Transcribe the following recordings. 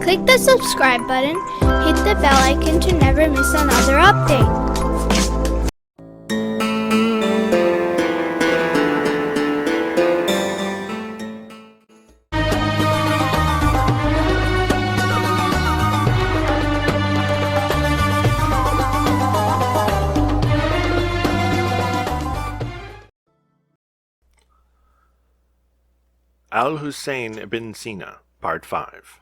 Click the subscribe button, hit the bell icon to never miss another update. Al-Hussein ibn Sina, Part 5.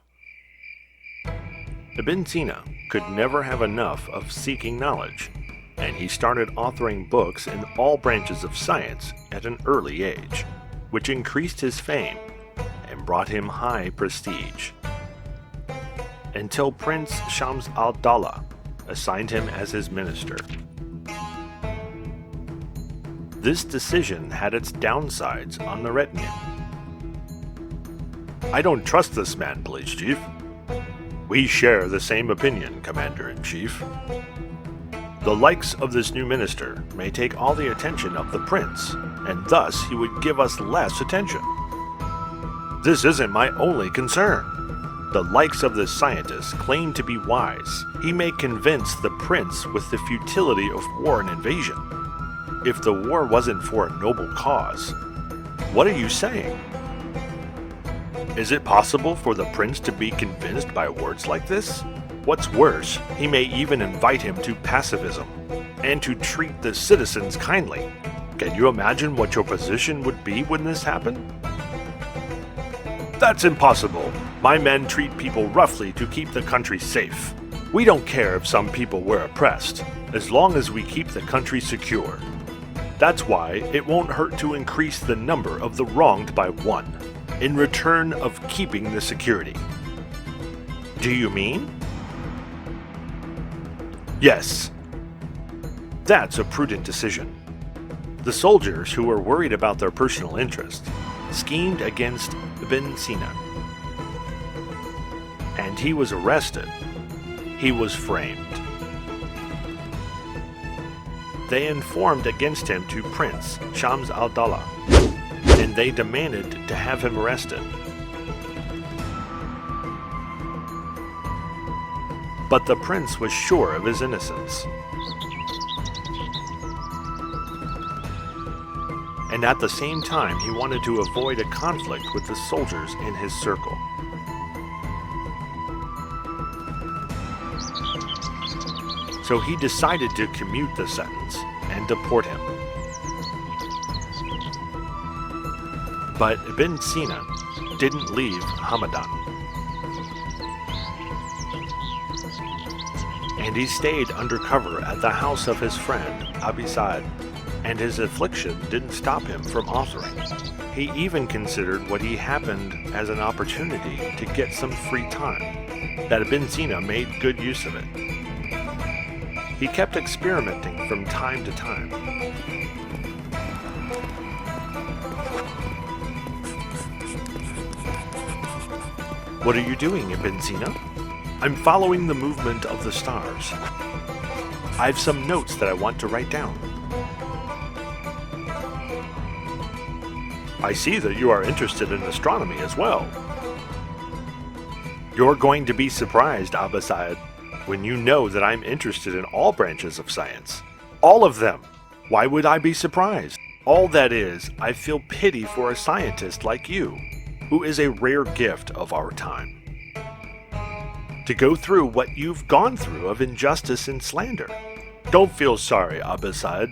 Ibn Sina could never have enough of seeking knowledge, and he started authoring books in all branches of science at an early age, which increased his fame and brought him high prestige. Until Prince Shams al-Dawla assigned him as his minister. This decision had its downsides on the retinue. I don't trust this man, police chief. We share the same opinion, Commander-in-Chief. The likes of this new minister may take all the attention of the prince, and thus he would give us less attention. This isn't my only concern. The likes of this scientist claim to be wise. He may convince the prince with the futility of war and invasion. If the war wasn't for a noble cause, what are you saying? Is it possible for the prince to be convinced by words like this? What's worse, he may even invite him to pacifism, and to treat the citizens kindly. Can you imagine what your position would be when this happened? That's impossible. My men treat people roughly to keep the country safe. We don't care if some people were oppressed, as long as we keep the country secure. That's why it won't hurt to increase the number of the wronged by 1. In return of keeping the security. Do you mean? Yes. That's a prudent decision. The soldiers who were worried about their personal interest schemed against Ibn Sina. And he was arrested. He was framed. They informed against him to Prince Shams al-Dawla, and they demanded to have him arrested. But the prince was sure of his innocence. And at the same time, he wanted to avoid a conflict with the soldiers in his circle. So he decided to commute the sentence and deport him. But Ibn Sina didn't leave Hamadan. And he stayed undercover at the house of his friend Avicenna, and his affliction didn't stop him from authoring. He even considered what he happened as an opportunity to get some free time, that Ibn Sina made good use of it. He kept experimenting from time to time. What are you doing, Ibn Sina? I'm following the movement of the stars. I've some notes that I want to write down. I see that you are interested in astronomy as well. You're going to be surprised, Avicenna, when you know that I'm interested in all branches of science. All of them. Why would I be surprised? All that is, I feel pity for a scientist like you, who is a rare gift of our time. To go through what you've gone through of injustice and slander. Don't feel sorry, Avicenna.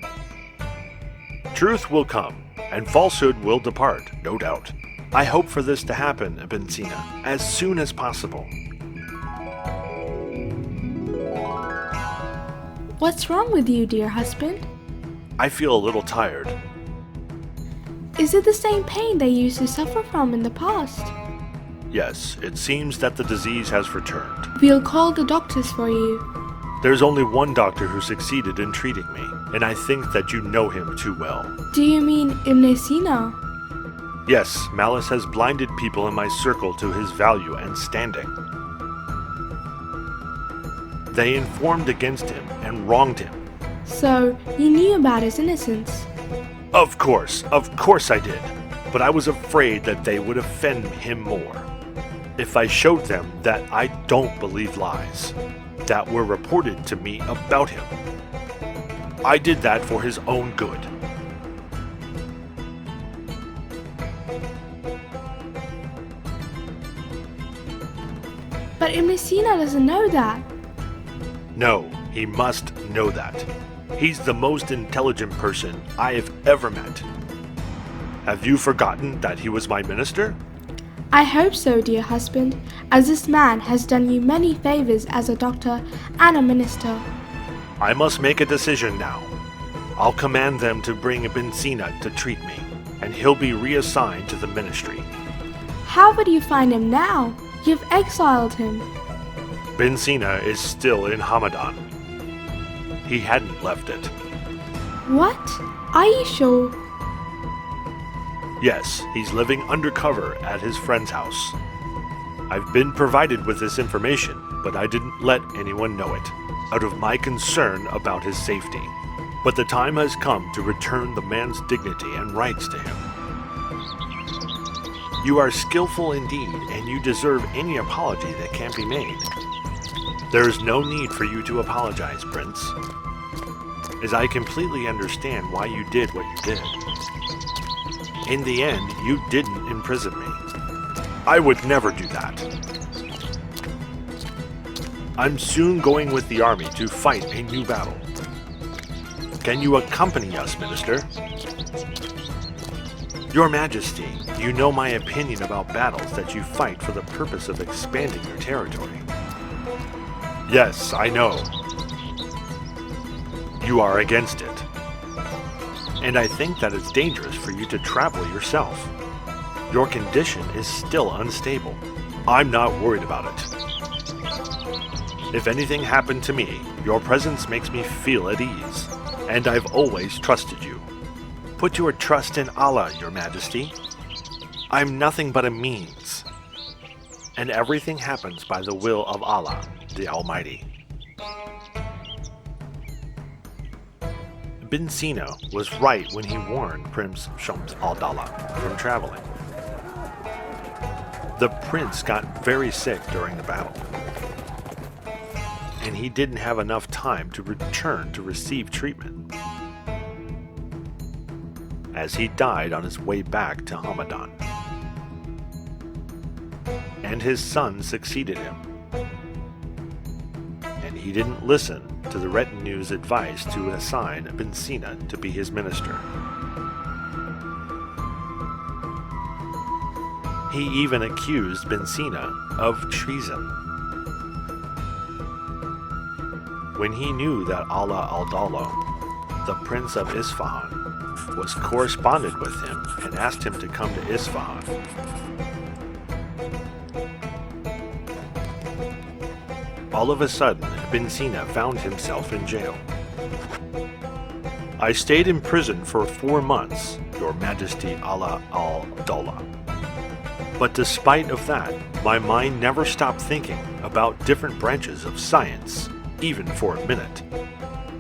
Truth will come, and falsehood will depart, no doubt. I hope for this to happen, Ibn Sina, as soon as possible. What's wrong with you, dear husband? I feel a little tired. Is it the same pain that you used to suffer from in the past? Yes, it seems that the disease has returned. We'll call the doctors for you. There's only one doctor who succeeded in treating me, and I think that you know him too well. Do you mean Ibn Sina? Yes, malice has blinded people in my circle to his value and standing. They informed against him and wronged him. So, you knew about his innocence? Of course I did. But I was afraid that they would offend him more. if I showed them that I don't believe lies that were reported to me about him. I did that for his own good. But Ibn Sina doesn't know that. No, he must know that. He's the most intelligent person I have ever met. Have you forgotten that he was my minister? I hope so, dear husband, as this man has done you many favors as a doctor and a minister. I must make a decision now. I'll command them to bring Ibn Sina to treat me, and he'll be reassigned to the ministry. How would you find him now? You've exiled him. Ibn Sina is still in Hamadan. He hadn't left it. What? Are you sure? Yes, he's living undercover at his friend's house. I've been provided with this information, but I didn't let anyone know it, out of my concern about his safety. But the time has come to return the man's dignity and rights to him. You are skillful indeed, and you deserve any apology that can be made. There is no need for you to apologize, Prince, as I completely understand why you did what you did. In the end, you didn't imprison me. I would never do that. I'm soon going with the army to fight a new battle. Can you accompany us, Minister? Your Majesty, you know my opinion about battles that you fight for the purpose of expanding your territory. Yes, I know. You are against it. And I think that it's dangerous for you to travel yourself. Your condition is still unstable. I'm not worried about it. If anything happened to me, your presence makes me feel at ease, and I've always trusted you. Put your trust in Allah, Your Majesty. I'm nothing but a means, and everything happens by the will of Allah, the Almighty. Ibn Sina was right when he warned Prince Shams al-Dawla from traveling. The prince got very sick during the battle, and he didn't have enough time to return to receive treatment, as he died on his way back to Hamadan. And his son succeeded him, and he didn't listen to the retinue's advice to assign Ibn Sina to be his minister. He even accused Ibn Sina of treason. When he knew that Allah al-Dawla, the prince of Isfahan, was corresponded with him and asked him to come to Isfahan, all of a sudden, Ibn Sina found himself in jail. I stayed in prison for 4 months, Your Majesty Allah al-Dawla. But despite of that, my mind never stopped thinking about different branches of science, even for a minute.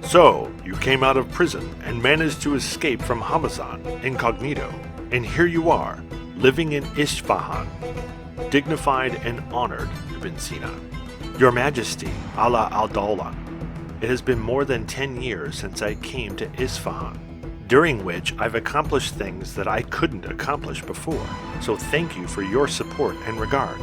So, you came out of prison and managed to escape from Hamadan incognito, and here you are, living in Isfahan, dignified and honored, Ibn Sina. Your Majesty, Allah al-Dawla, it has been more than 10 years since I came to Isfahan, during which I've accomplished things that I couldn't accomplish before, so thank you for your support and regard.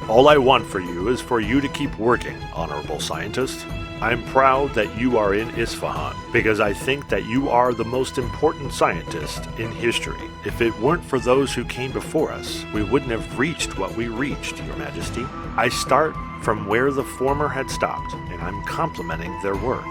All I want for you is for you to keep working, honorable scientist. I'm proud that you are in Isfahan, because I think that you are the most important scientist in history. If it weren't for those who came before us, we wouldn't have reached what we reached, Your Majesty. I start from where the former had stopped, and I'm complimenting their work.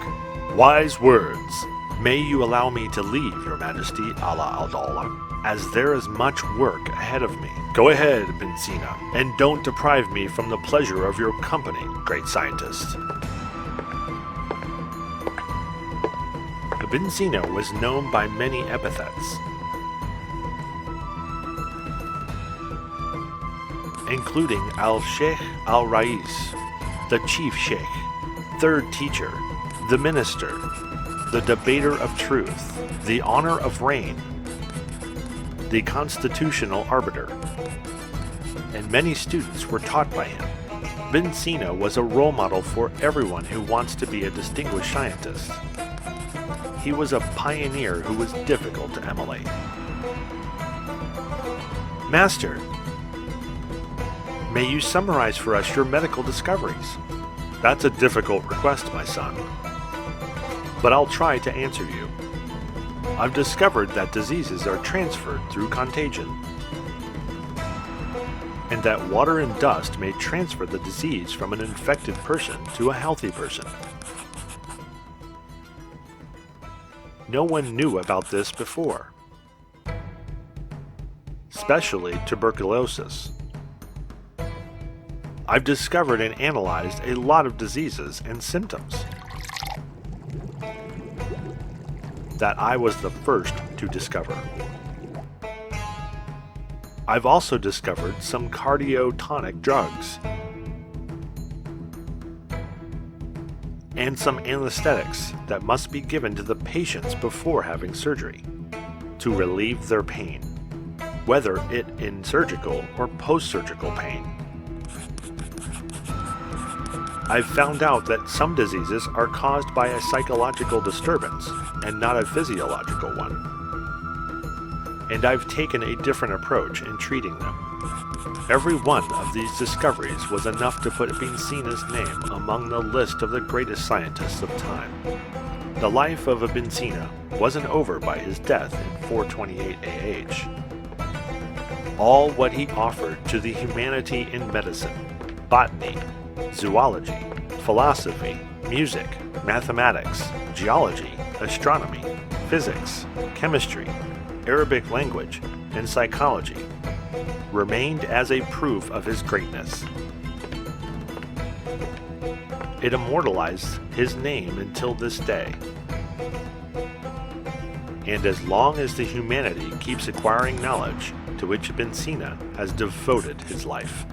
Wise words. May you allow me to leave, Your Majesty, Allah al-Dawla, as there is much work ahead of me. Go ahead, Ibn Sina, and don't deprive me from the pleasure of your company, great scientist. Ibn Sina was known by many epithets, including Al-Sheikh Al-Rais, the Chief Sheikh, Third Teacher, the Minister, the Debater of Truth, the Honor of Reign, the Constitutional Arbiter, and many students were taught by him. Ibn Sina was a role model for everyone who wants to be a distinguished scientist. He was a pioneer who was difficult to emulate. Master, may you summarize for us your medical discoveries? That's a difficult request, my son. But I'll try to answer you. I've discovered that diseases are transferred through contagion, and that water and dust may transfer the disease from an infected person to a healthy person. No one knew about this before, especially tuberculosis. I've discovered and analyzed a lot of diseases and symptoms that I was the first to discover. I've also discovered some cardiotonic drugs and some anesthetics that must be given to the patients before having surgery to relieve their pain, whether it in surgical or post-surgical pain. I've found out that some diseases are caused by a psychological disturbance and not a physiological one. And I've taken a different approach in treating them. Every one of these discoveries was enough to put Ibn Sina's name among the list of the greatest scientists of time. The life of Ibn Sina wasn't over by his death in 428 AH. All what he offered to the humanity in medicine, botany, zoology, philosophy, music, mathematics, geology, astronomy, physics, chemistry, Arabic language, and psychology remained as a proof of his greatness. It immortalized his name until this day. And as long as the humanity keeps acquiring knowledge, to which Ibn Sina has devoted his life.